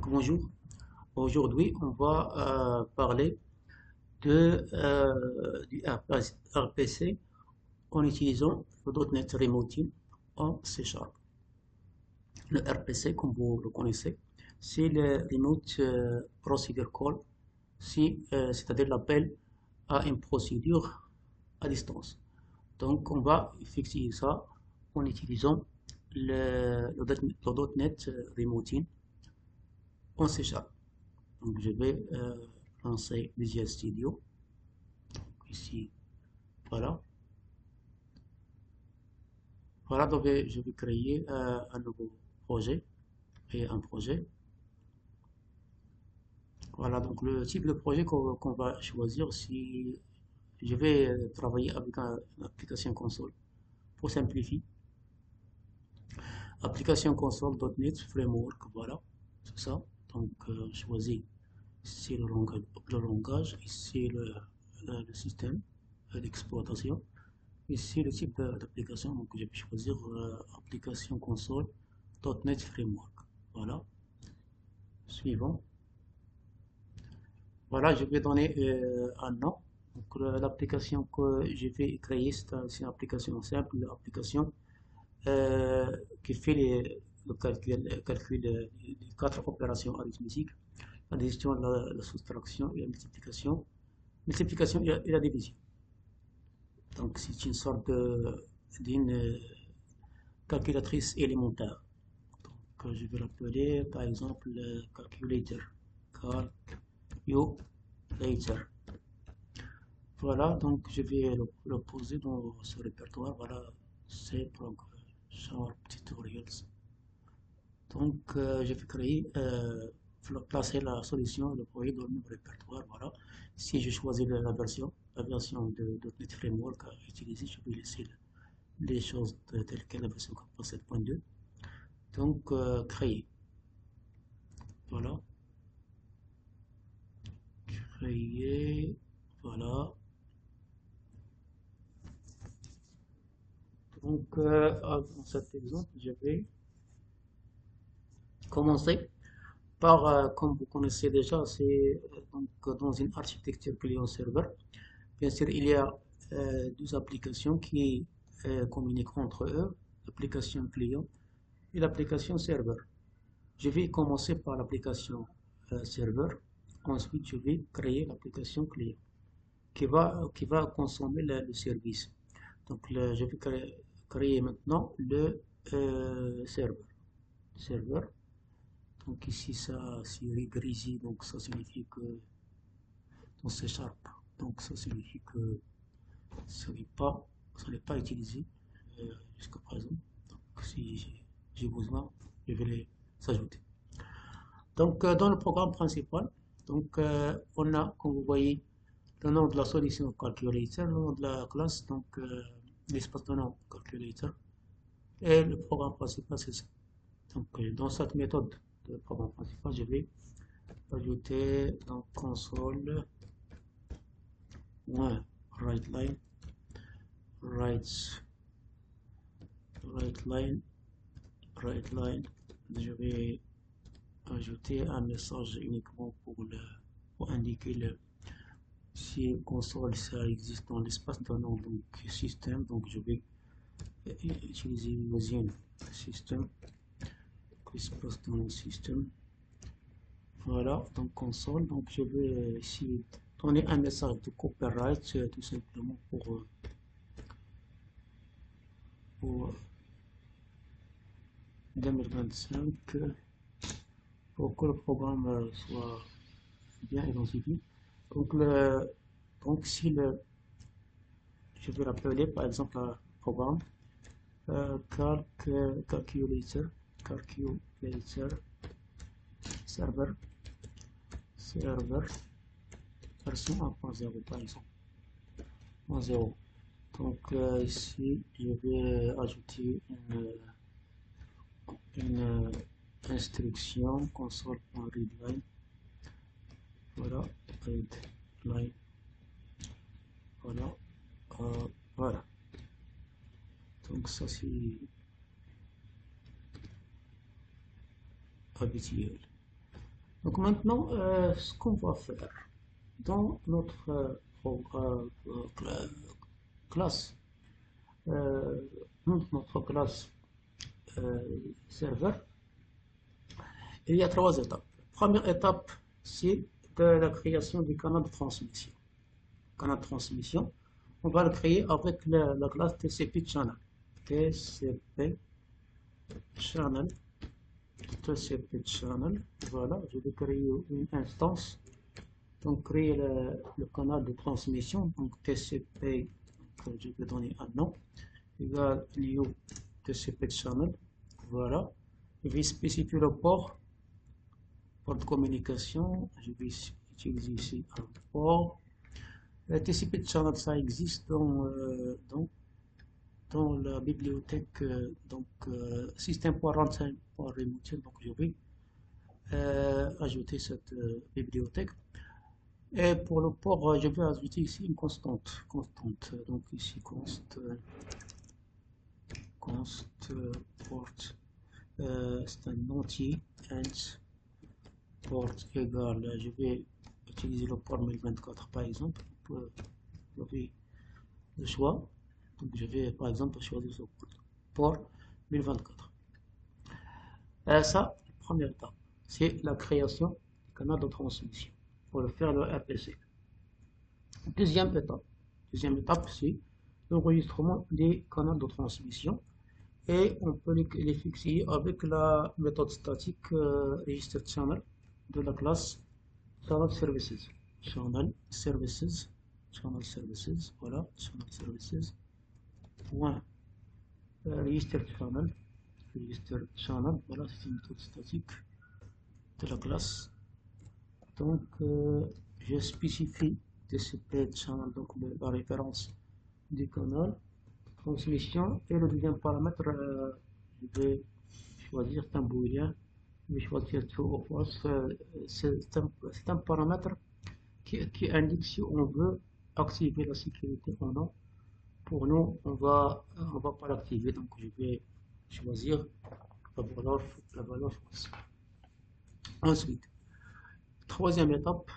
Donc bonjour, aujourd'hui on va parler du RPC en utilisant le .NET Remoting en C Sharp. Le RPC, comme vous le connaissez, c'est le Remote Procedure Call, c'est-à-dire l'appel à une procédure à distance. Donc on va effectuer ça en utilisant le .NET Remoting en C Sharp. Donc je vais lancer Visual Studio. Donc, ici, voilà. Voilà, donc je vais créer un nouveau projet et un projet. Voilà, donc le type de projet qu'on va choisir, si je vais travailler avec une application console pour simplifier. Application console.NET Framework, voilà, c'est ça. Donc choisis ici le langage, ici le système d'exploitation. Ici le type d'application, donc je vais choisir application console.NET Framework. Voilà, suivant. Voilà, je vais donner un nom. Donc l'application que je vais créer, c'est une application simple, l'application qui fait le calcul des quatre opérations arithmétiques, l'addition, la soustraction et la multiplication. Multiplication et la division. Donc c'est une sorte d'une calculatrice élémentaire. Donc je vais l'appeler par exemple calculator. Calculator. Voilà, donc je vais le poser dans ce répertoire. Voilà, c'est pour Sharp Tutorials. Donc je vais créer, placer la solution, le projet dans le répertoire. Voilà, si je choisis la version de .NET Framework à utiliser, je vais laisser les choses telles quelles, la version 7.2. Donc créer. Voilà, créer. Voilà. Donc, dans cet exemple, je vais commencer par, comme vous connaissez déjà, c'est donc dans une architecture client-serveur. Bien sûr, il y a deux applications qui communiquent entre eux, l'application client et l'application serveur. Je vais commencer par l'application serveur. Ensuite, je vais créer l'application client qui va consommer le service. Donc, je vais créer maintenant le serveur. Donc ici, ça, c'est grisé, donc ça signifie que dans C Sharp, donc ça signifie que ce n'est pas utilisé jusqu'à présent. Donc si j'ai besoin, je vais les ajouter. Donc dans le programme principal, donc on a, comme vous voyez, le nom de la solution calculator, le nom de la classe, donc l'espace de nom calculator, et le programme principal, c'est ça. Donc dans cette méthode de programme principal, je vais ajouter dans console write line write line. Je vais ajouter un message uniquement pour indiquer si console ça existe dans l'espace d'un nom, donc système. Donc je vais utiliser une système, espace dans le système. Voilà, donc console. Donc je vais ici donner un message de copyright tout simplement pour 2025 pour que le programme soit bien identifié. Donc, si je vais l'appeler par exemple un programme calculator server version 1.0 par exemple 1.0. Donc ici je vais ajouter une instruction console.readline. Voilà, readline. Voilà, voilà. Donc ça c'est habituel. Donc maintenant, ce qu'on va faire dans notre classe, euh, notre classe euh, serveur, il y a trois étapes. Première étape, c'est de la création du canal de transmission. Canal de transmission, on va le créer avec la classe TCP channel. TCP channel. TCP channel. Voilà, je vais créer une instance. Donc, créer le canal de transmission. Donc, TCP, donc, je vais donner un nom. Égal new TCP channel. Voilà. Je vais spécifier le port de communication. Je vais utiliser ici un port. TCP channel, ça existe dans la bibliothèque system.runtime.remote. Donc, je vais ajouter cette bibliothèque. Et pour le port, je vais ajouter ici une constante. Donc ici, const port. C'est un entier. And port égal. Je vais utiliser le port 1024 par exemple. Vous avez le choix. Donc je vais par exemple choisir ce port 1024. Ça, première étape, c'est la création du canal de transmission. Pour le faire, le RPC. Deuxième étape, c'est l'enregistrement des canaux de transmission. Et on peut les fixer avec la méthode statique register channel de la classe channel services. Channel services. Voilà, channel services. Point register channel. Voilà, c'est une méthode statique de la classe. Donc, je spécifie TCP channel, donc la référence du canal transmission. Et le deuxième paramètre, je vais choisir un booléen. Je vais choisir true ou false. C'est un paramètre qui indique si on veut activer la sécurité ou non. Pour nous, on va pas l'activer, donc je vais choisir la valeur false. Ensuite, troisième étape,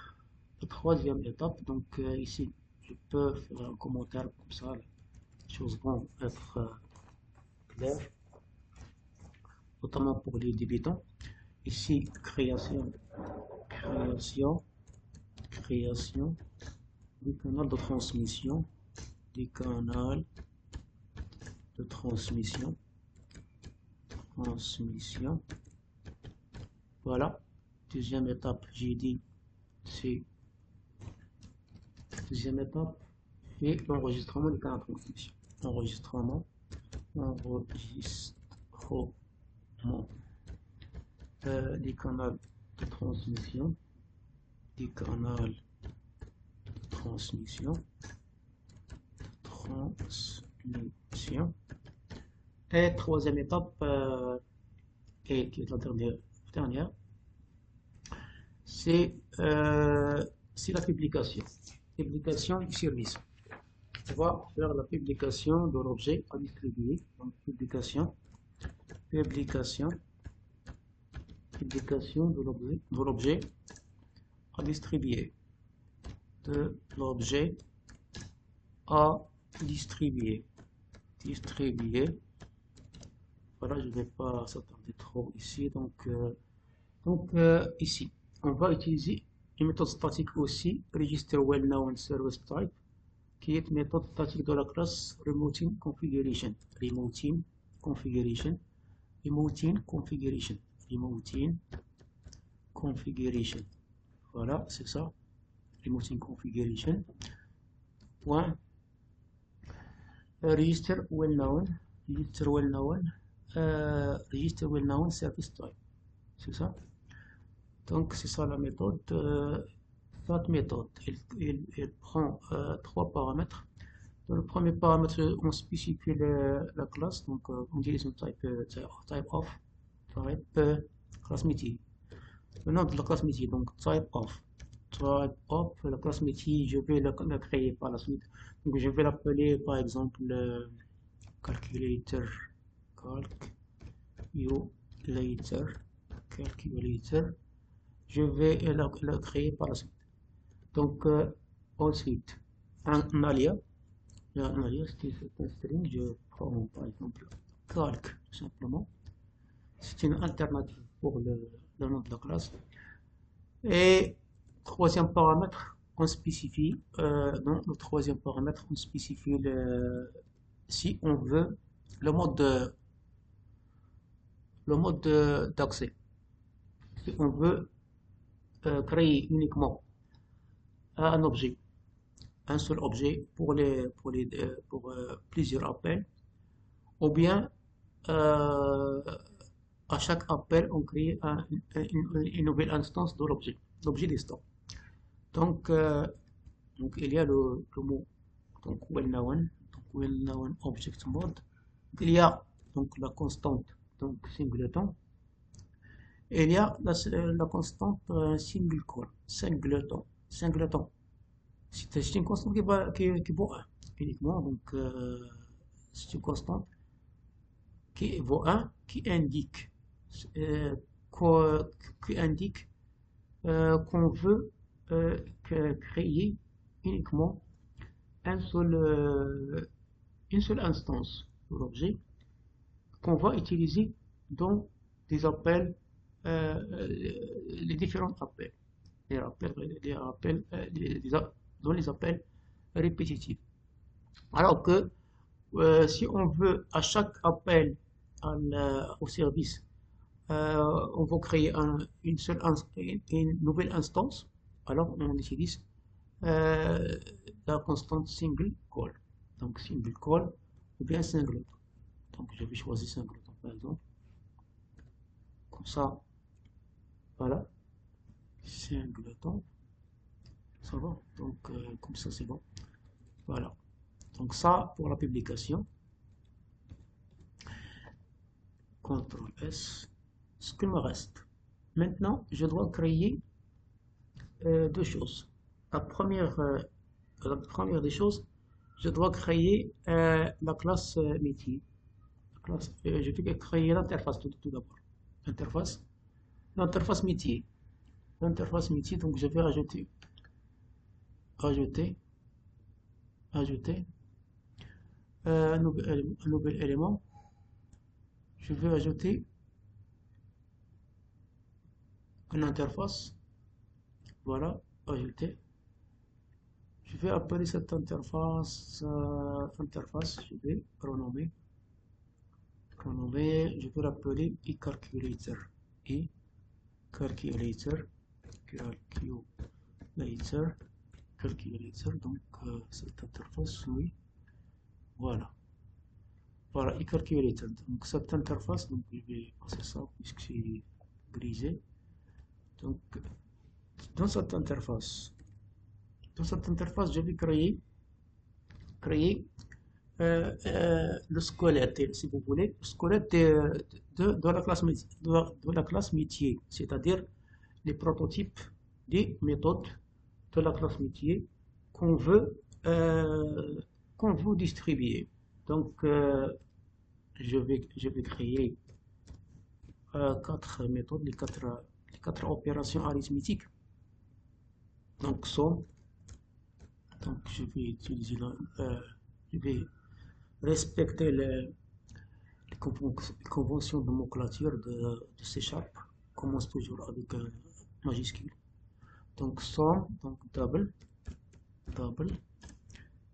donc ici, je peux faire un commentaire comme ça, les choses vont être claires, notamment pour les débutants. Ici, création du canal de transmission, voilà. Deuxième étape, j'ai dit, c'est deuxième étape, et l'enregistrement du canal de transmission. Enregistrement des canaux de transmission, Et troisième étape, et qui est la dernière, c'est la publication du service. On va faire la publication de l'objet à distribuer. Donc, publication de l'objet à distribuer. Voilà, je ne vais pas s'attarder trop ici. Donc ici, on va utiliser une méthode statique aussi, register well known service type, qui est une méthode statique de la classe remoting configuration. Voilà, c'est ça. Remoting configuration. Point. Register well known service type. C'est ça. Donc c'est ça la méthode. Cette méthode, elle prend trois paramètres. Dans le premier paramètre, on spécifie la classe, donc on utilise un type of, class métier. Le nom de la classe métier, donc type of, la classe métier, je vais la créer par la suite. Donc je vais l'appeler par exemple calculator, je vais la créer par la suite. Donc, ensuite, un alias. Un alias, c'est un string. Je prends par exemple calque, tout simplement. C'est une alternative pour le nom de la classe. Et troisième paramètre, on spécifie, dans le troisième paramètre, on spécifie si on veut le d'accès. Si on veut créer uniquement un objet, un seul objet pour plusieurs appels, ou bien à chaque appel, on crée une nouvelle instance de l'objet distant. Donc, il y a le mot donc well-known, object mode. Il y a donc la constante donc singleton. Et il y a la constante singleton. C'est une constante qui vaut 1 uniquement. Donc, c'est une constante qui vaut 1 euh, qui indique qu'on veut créer uniquement une seule instance de l'objet qu'on va utiliser dans des appels, les différents appels, dans les appels répétitifs. Alors que si on veut à chaque appel au service, on va créer une nouvelle instance, alors on utilise la constante single call. Donc single call ou bien singleton. Donc je vais choisir singleton par exemple. Comme ça, voilà. Singleton. Ça va. Donc comme ça c'est bon. Voilà. Donc ça pour la publication. CTRL S. Ce qui me reste. Maintenant, je dois créer deux choses. La première des choses, je dois créer la classe métier. Je vais créer l'interface tout d'abord. L'interface métier. L'interface métier, donc je vais ajouter un nouvel élément. Je vais ajouter une interface. Voilà, ajouter. Je vais appeler cette interface, je vais renommer, je vais l'appeler eCalculator, calculator, donc cette interface, oui, voilà, eCalculator, donc cette interface, donc je vais passer ça puisque c'est grisé, donc dans cette interface, je vais créer le squelette, si vous voulez, le squelette de la classe métier, c'est-à-dire les prototypes des méthodes de la classe métier qu'on veut, distribuer. Donc, je vais créer 4 méthodes, les quatre opérations arithmétiques. Donc, somme. Donc, je vais utiliser je vais respecter les conventions de nomenclature de C#. Commence toujours avec un majuscule. Donc somme, donc double,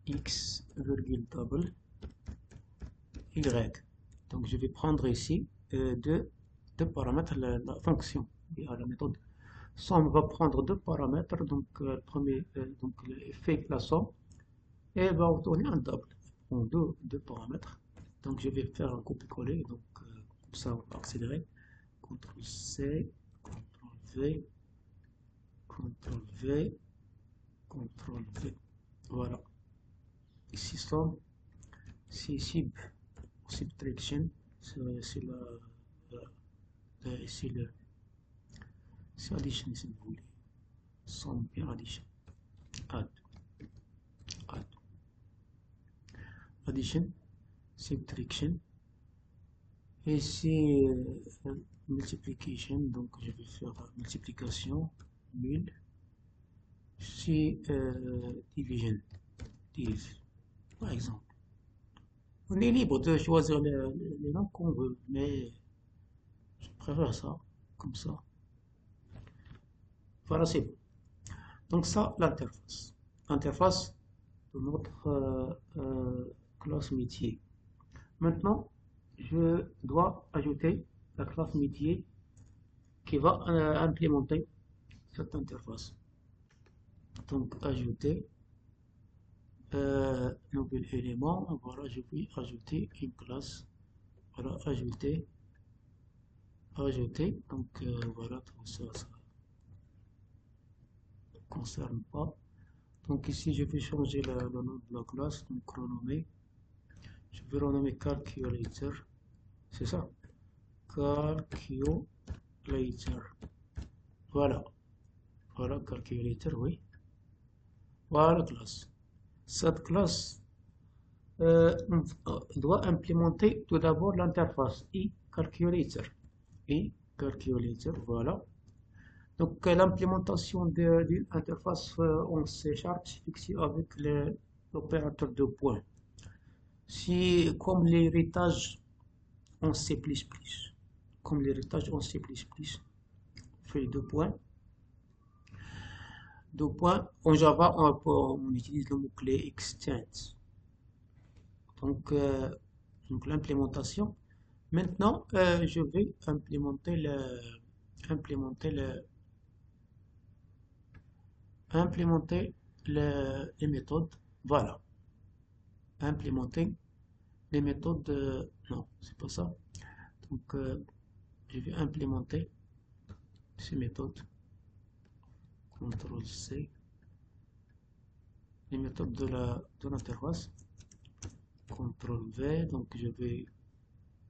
x, virgule double, y. Donc je vais prendre ici deux paramètres, la fonction, la méthode. Somme va prendre deux paramètres, donc premier, donc fait la somme, et va obtenir un double. On deux paramètres. Donc je vais faire un copier-coller, donc comme ça on va accélérer. CTRL-C, CTRL-V, CTRL-V, CTRL-V. Voilà. Ici somme, c'est subtraction, c'est addition si vous voulez. Somme et addition. Add. Addition, subtraction Ici, multiplication, donc je vais faire multiplication, 1000. Ici, division, div, par exemple. On est libre de choisir les noms qu'on veut, mais je préfère ça, comme ça. Voilà, c'est bon. Donc ça, l'interface. L'interface de notre classe métier. Maintenant, je dois ajouter la classe métier qui va implémenter cette interface. Donc, ajouter nouvel élément. Voilà, je vais ajouter une classe. Voilà, ajouter. Ajouter. Donc, voilà, tout ça, ça ne concerne pas. Donc, ici, je vais changer le nom de la classe. Donc, renommer. Je vais renommer calculator. C'est ça. Calculator. Voilà. Voilà, calculator, oui. Voilà, classe. Cette classe doit implémenter tout d'abord l'interface e-calculator. E-calculator, voilà. Donc, l'implémentation d'une interface en C# fixée avec l'opérateur de points. Si, comme l'héritage en C++, comme l'héritage en C++, fait 2 points. 2 points. En Java, on utilise le mot-clé extend. Donc, l'implémentation. Maintenant, je vais implémenter les méthodes. Voilà. Implémenter les méthodes. Non, c'est pas ça. Donc, je vais implémenter ces méthodes. CTRL C. Les méthodes de l'interface. CTRL V. Donc, je vais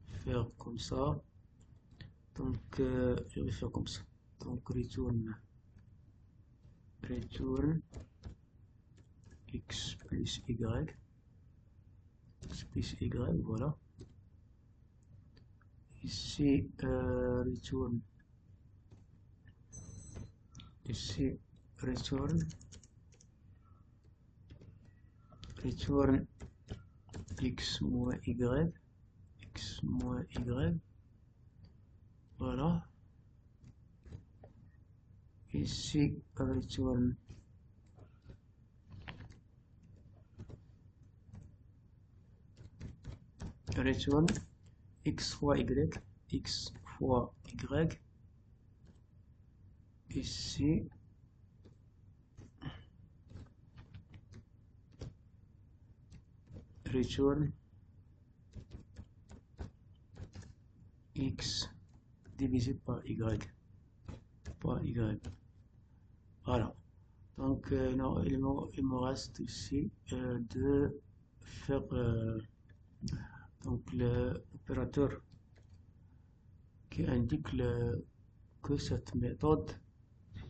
faire comme ça. Donc, je vais faire comme ça. Donc, return x plus y. X plus y, voilà. Ici, return. Ici, return x moins y. X moins y. Voilà. Ici, return x fois y. X fois y. Ici, return x divisé par y. Voilà. Donc, non, il me reste ici de faire donc l'opérateur qui indique que cette méthode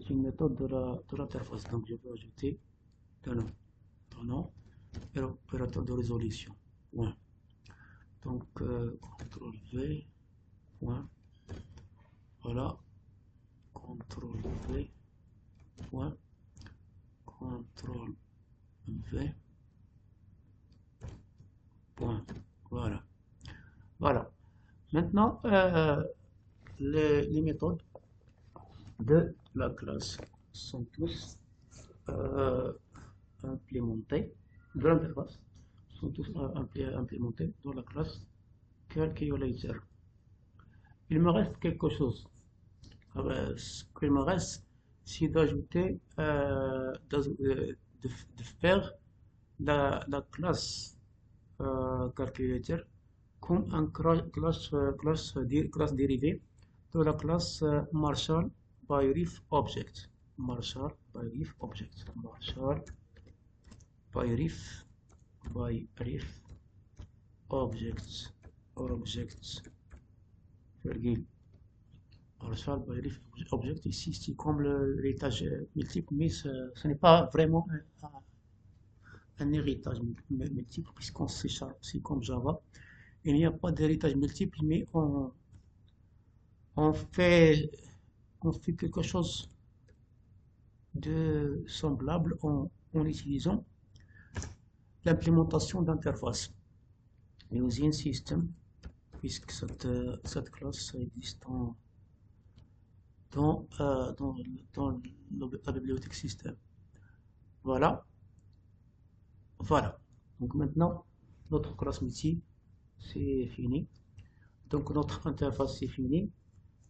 est une méthode de l'interface. Donc, je vais ajouter un nom et l'opérateur de résolution. Point. Donc, CTRL V. Point. Voilà. CTRL V. Point. CTRL V. Point. Voilà. Voilà. Maintenant, les méthodes de la classe sont tous implémentées, de l'interface, sont tous implémentés dans la classe calculator. Il me reste quelque chose. Ce qu'il me reste, c'est d'ajouter, de faire la classe calculator comme un classe dérivée de la classe Marshall by Ref Object. Marshall by Ref Object. Marshall by Ref Objects or Objects. Virgule. Marshall by Ref Object. Ici, c'est comme l'héritage multiple, mais ce n'est pas vraiment un héritage multiple, puisqu'on sait ça, c'est comme Java. Il n'y a pas d'héritage multiple, mais on fait, on fait quelque chose de semblable en utilisant l'implémentation d'interface. Using System, puisque cette classe existe dans la bibliothèque système. Voilà, voilà. Donc maintenant, notre classe métier, c'est fini. Donc notre interface, c'est fini.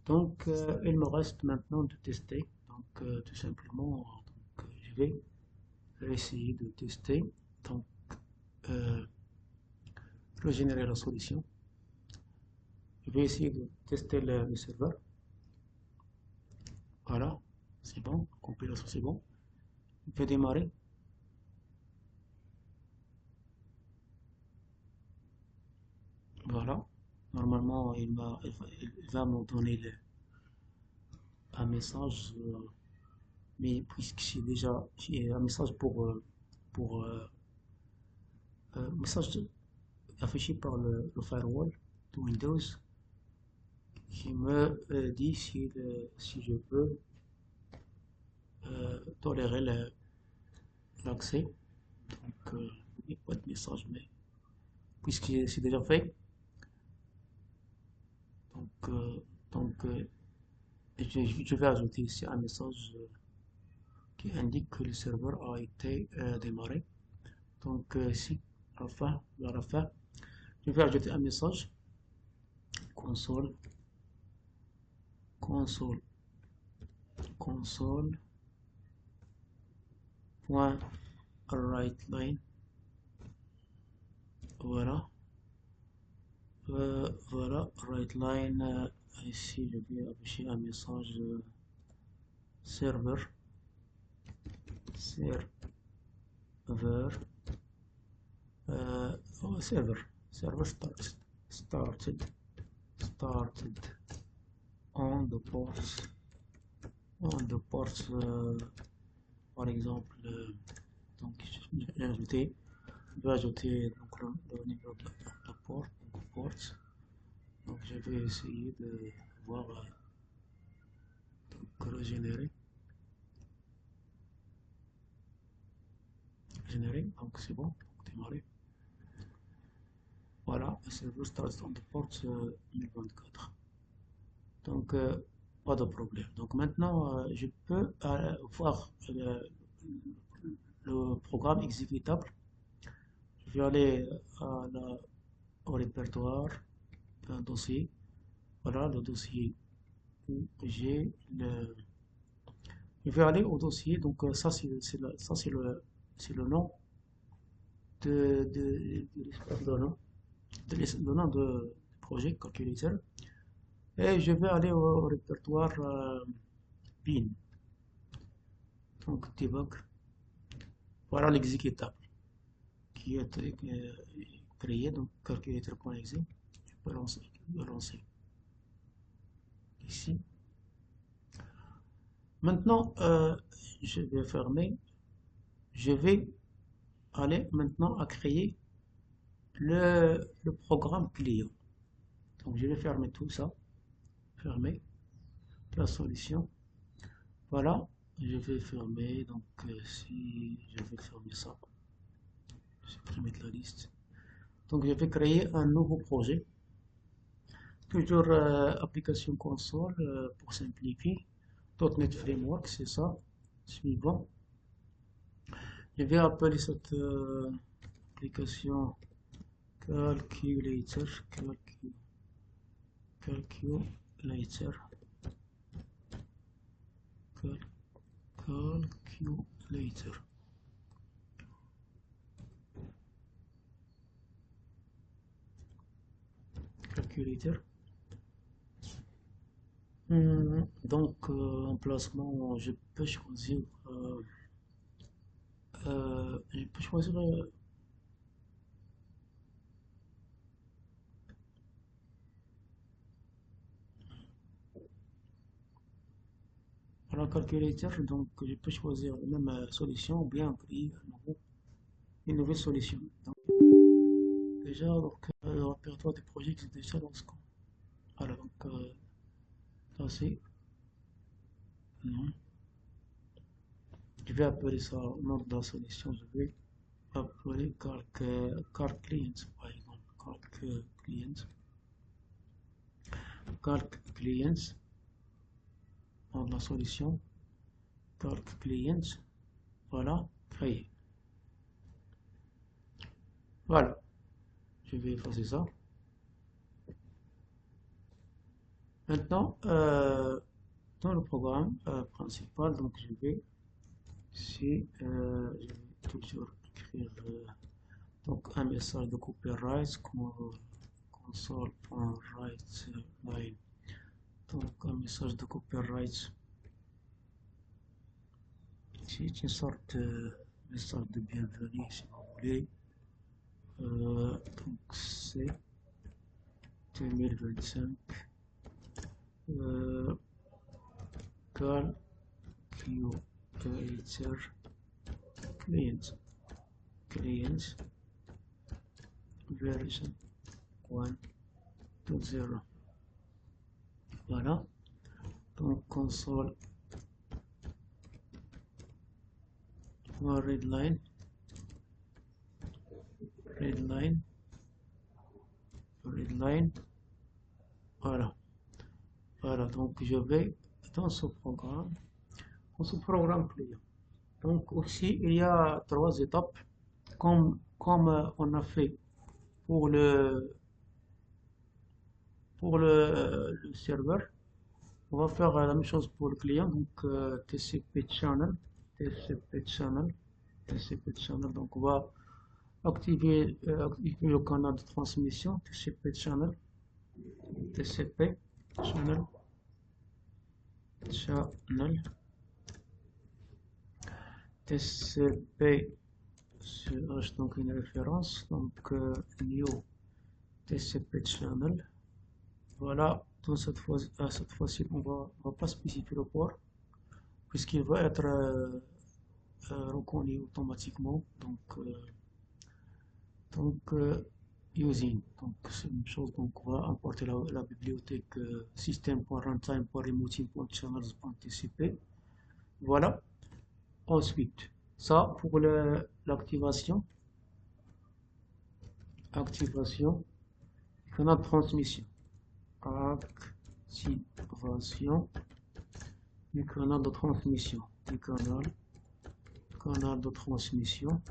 Donc il me reste maintenant de tester. Donc tout simplement, je vais essayer de tester. Donc, régénérer la solution. Je vais essayer de tester le serveur. Voilà, c'est bon. Compilation, c'est bon. Je vais démarrer. Voilà. Normalement, il va me donner un message. Mais puisque j'ai un message pour message affiché par le firewall de Windows qui me dit si je peux tolérer l'accès. Donc, il n'y a pas de message, mais puisque c'est déjà fait, donc, euh, donc je vais ajouter ici un message qui indique que le serveur a été démarré. Donc, ici, vers la fin, je vais ajouter un message console, console, console, point write line. Voilà. Voilà, write line. Ici, je vais afficher un message serveur, serveur, server, server started on the ports, par exemple, donc je vais ajouter donc, le numéro de la port, donc ports. Donc je vais essayer de voir donc, régénérer. Donc c'est bon, donc démarrer. Voilà, le serveur starts on the port 1024. Donc pas de problème. Donc maintenant je peux voir le programme exécutable. Je vais aller au répertoire d'un dossier. Voilà le dossier où j'ai le. Je vais aller au dossier. Donc ça c'est le nom de nom le nom de projet calculator. Et je vais aller au répertoire bin. Donc debug. Voilà l'exécutable qui est créé, donc calculator.exe. Je peux le lancer ici. Maintenant, je vais fermer. Je vais aller maintenant à créer le programme client. Donc je vais fermer tout ça. Fermer la solution. Voilà, je vais fermer. Donc si je vais fermer ça, supprimer de la liste. Donc je vais créer un nouveau projet. Toujours application console pour simplifier. .NET Framework, c'est ça. Suivant. Je vais appeler cette application calculator. Calculator. Calculator. Calculator. Donc, emplacement, je peux choisir la calculator. Donc, je peux choisir la même solution ou bien créer une nouvelle solution. Donc, déjà, donc, le répertoire des projets qui est déjà dans ce camp. Voilà, donc, ça c'est, non. Je vais appeler ça au nom de la solution, je vais appeler calc client, par exemple, calc clients, nom de la solution, calc clients, voilà, créé. Voilà, je vais effacer ça. Maintenant, dans le programme principal, donc je vais ici, je vais toujours écrire donc un message de copyright console.write line. Donc un message de copyright. C'est une sorte de message de bienvenue si vous voulez. Donc c'est 2025. Calculator client version 1.0. Voilà. Donc console readline. Voilà. Voilà. Donc je vais dans ce programme client. Donc aussi il y a trois étapes comme on a fait pour le serveur. On va faire la même chose pour le client. Donc TCP channel. Donc on va activer le canal de transmission TCP channel. TCP channel. TCP ch donc une référence. Donc new TCP channel. Voilà. Dans cette fois-ci, on va pas spécifier le port puisqu'il va être reconnu automatiquement. Donc using. Donc c'est une chose. Donc on va importer la bibliothèque system.runtime.remoting.channels.tcp. Voilà. Ensuite, ça pour l'activation. Activation du canal de transmission. Activation du canal de transmission. Canal de transmission.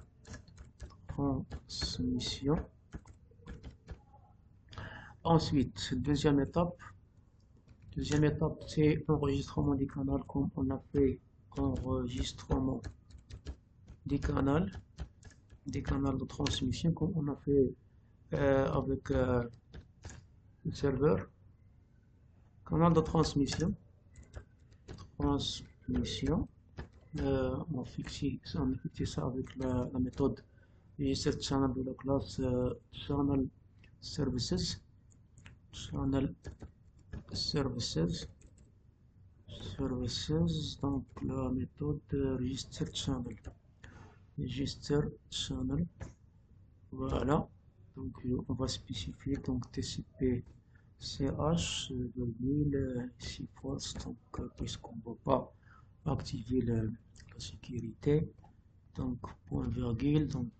Ensuite, deuxième étape, c'est l'enregistrement du canal comme on a fait enregistrement des canaux de transmission comme on a fait avec le serveur. Canal de transmission. On fixe ça avec la méthode register channel de la classe channel services. Donc la méthode register channel. Voilà. Donc on va spécifier donc TCP CH ici false, donc puisqu'on ne va pas activer la sécurité. Donc point virgule. Donc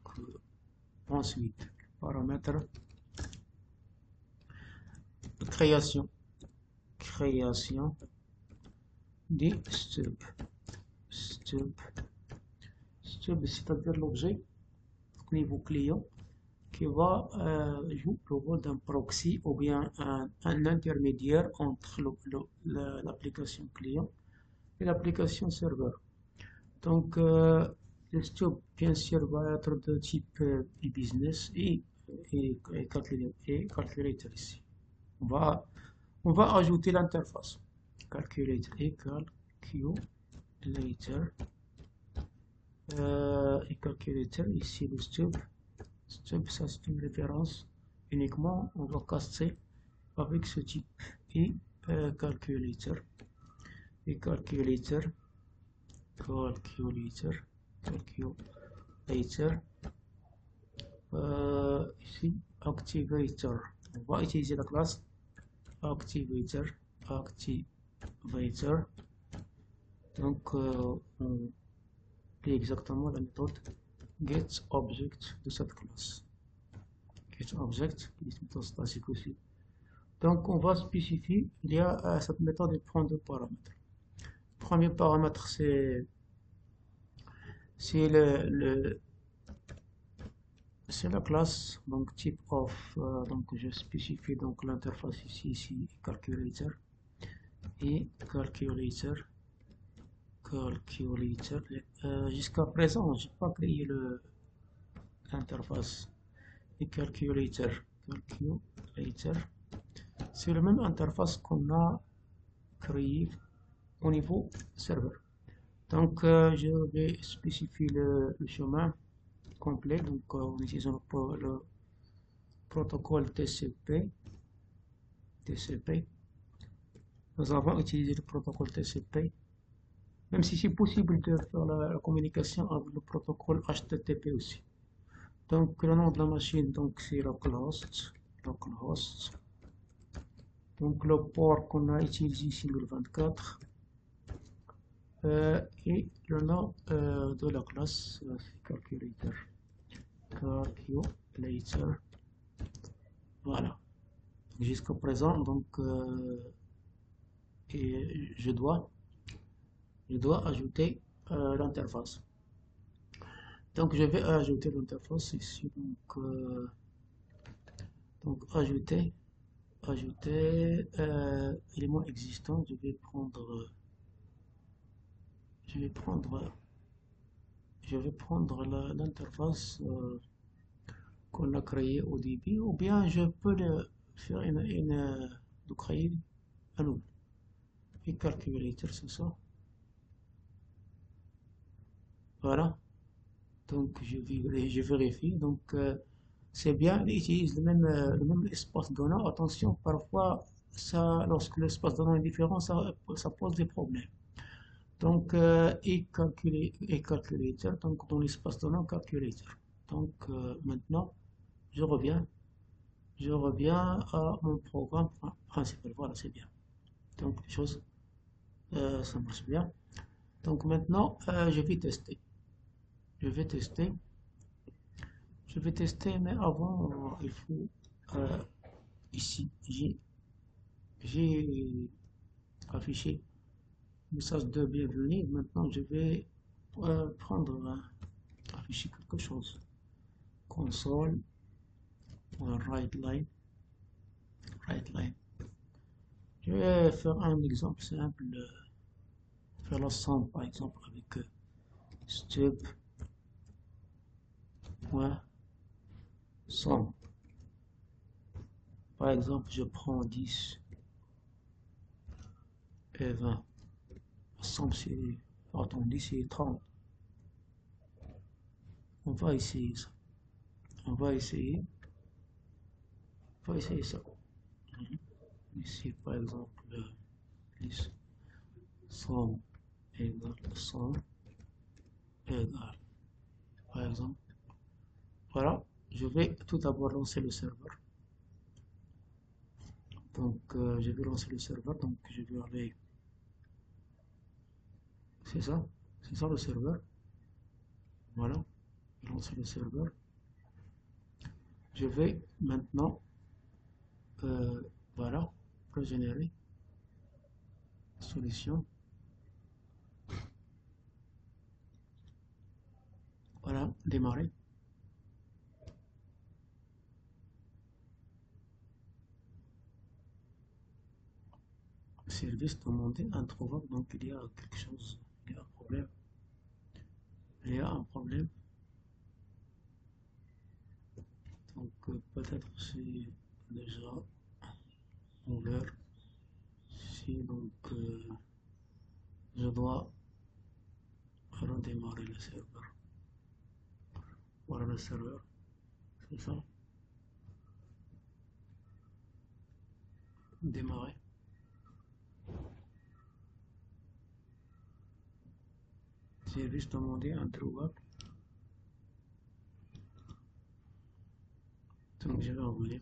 ensuite paramètre création des stub, c'est-à-dire l'objet niveau client qui va jouer le rôle d'un proxy ou bien un intermédiaire entre l'application client et l'application serveur. Donc le stub bien sûr va être de type e-business et calculator ici. On va ajouter l'interface calculator et calculator ici le stub, ça c'est une référence uniquement. On va casser avec ce type et calculator ici activator. On va utiliser la classe activator. Activator. Donc, on fait exactement la méthode getObject de cette classe. GetObject, qui est une méthode statique aussi. Donc, on va spécifier, il y a cette méthode, elle prend deux paramètres. Le premier paramètre, c'est c'est la classe, donc type of, donc je spécifie donc l'interface ici, calculator, et calculator. Jusqu'à présent, je n'ai pas créé l'interface et calculator. C'est la même interface qu'on a créé au niveau serveur. Donc, je vais spécifier le chemin complet. Donc, en utilisant le protocole TCP. Nous avons utilisé le protocole TCP. Même si c'est possible de faire la communication avec le protocole HTTP aussi. Donc, le nom de la machine, donc c'est localhost. Donc, le port qu'on a utilisé ici, le 24. Et le nom de la classe, calculator. Voilà. Jusqu'à présent, donc, et je dois ajouter l'interface. Donc, je vais ajouter l'interface ici. Donc ajouter élément existant. Je vais prendre l'interface qu'on a créée au début, ou bien je peux faire de créer un nouveau. Et calculator, c'est ça. Voilà. Donc je vérifie. Donc c'est bien, il utilise le même espace donnant. Attention, parfois lorsque l'espace donnant est différent, ça pose des problèmes. Donc et calculator, donc dans l'espace donnant calculator. Donc maintenant je reviens à mon programme principal. Voilà, c'est bien. Donc les choses ça marche bien. Donc maintenant je vais tester. Mais avant, il faut ici, j'ai affiché message de bienvenue. Maintenant, je vais afficher quelque chose. Console, write line. Je vais faire un exemple simple. Faire la somme, par exemple, avec stub. Somme. Par exemple, je prends 10 et 20. La somme, c'est, pardon, 10 et 30. On va essayer ça. On va essayer ça. Ici, par exemple, 10, 100 égale 100 égale, par exemple. Voilà, je vais tout d'abord lancer le serveur. Donc, je vais lancer le serveur. Donc, je vais aller. C'est ça le serveur. Voilà, lancer le serveur. Je vais maintenant, voilà, régénérer solution. Voilà, démarrer. Service demandé introuvable. Donc, il y a quelque chose, il y a un problème. Donc, peut-être c'est déjà ouvert. Si donc je dois redémarrer le serveur. Voilà le serveur, c'est ça. Démarrer. Service demandé introuvable. Donc Donc je vais revenir.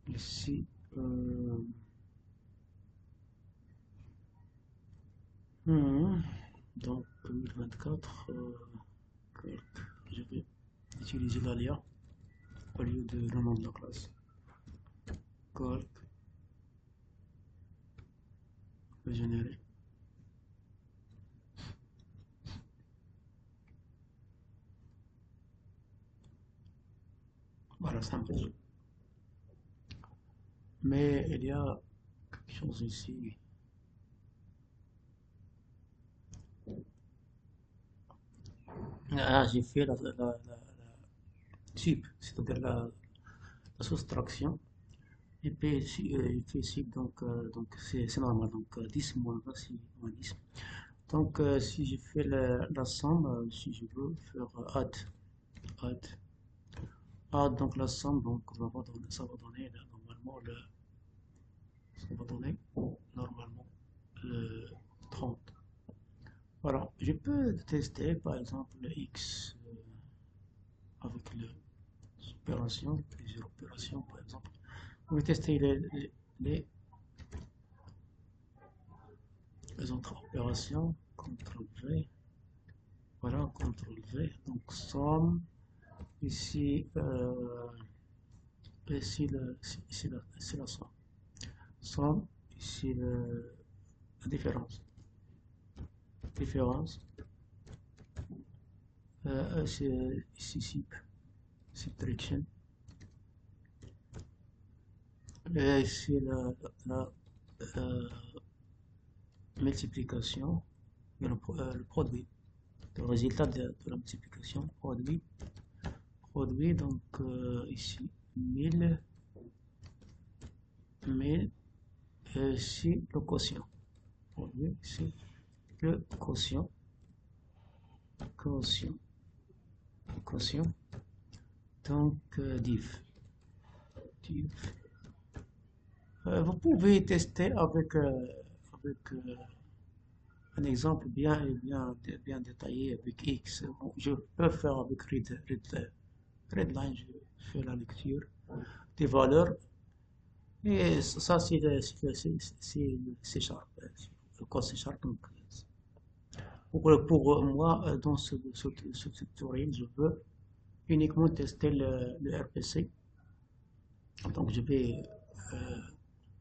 Ici, donc 2024, je vais utiliser l'aléa au lieu de le nom de la classe. Calc, générer. Voilà, ça me résume. Mais il y a quelque chose ici. Ah, j'ai fait la type, c'est-à-dire la soustraction. Et puis il fait ici, donc c'est normal. Donc 10 moins 20, c'est moins 10. Donc si je fais la somme, si je veux faire add, donc la somme, donc ça va donner là, ça va donner normalement le 30. Voilà, je peux tester par exemple le x avec les opérations, plusieurs opérations par exemple. On va tester les, les autres opérations. CTRL V, voilà, CTRL V, donc somme, ici, ici la somme, somme, ici la différence, c'est ici subtraction, et ici la euh, multiplication, le produit, le résultat de la multiplication, produit, donc ici 1000, ici le quotient, produit, ici le quotient, donc div. Vous pouvez tester avec un exemple bien détaillé avec X. Bon, je peux faire avec readline, je fais la lecture des valeurs. Et ça, c'est Sharp. Le code C Sharp. Donc, pour moi, dans ce tutoriel, je veux uniquement tester le RPC. Donc,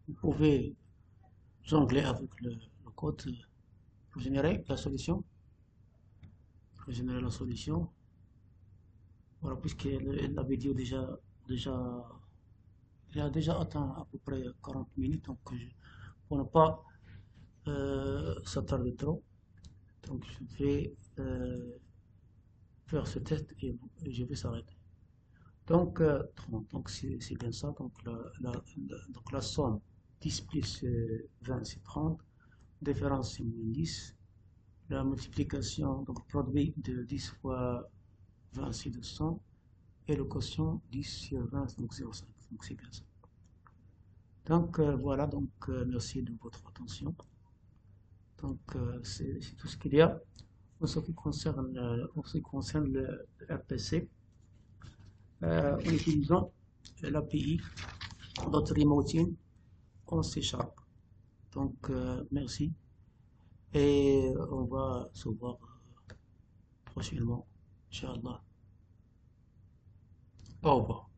vous pouvez jongler avec le code pour générer la solution. Voilà, puisque la vidéo il a déjà atteint à peu près 40 minutes, donc pour ne pas s'attarder trop, donc je vais faire ce test et je vais s'arrêter. Donc 30, donc c'est bien ça, donc donc la somme 10 plus 20 c'est 30, différence c'est moins 10, la multiplication, donc produit de 10 fois 20 c'est 200, et le quotient 10 sur 20 donc 0,5, donc c'est bien ça. Donc voilà, donc merci de votre attention. Donc c'est tout ce qu'il y a en ce qui concerne, le RPC en utilisant l'API .remoting en C Sharp. Donc merci et on va se voir prochainement, Inch'Allah. Au revoir.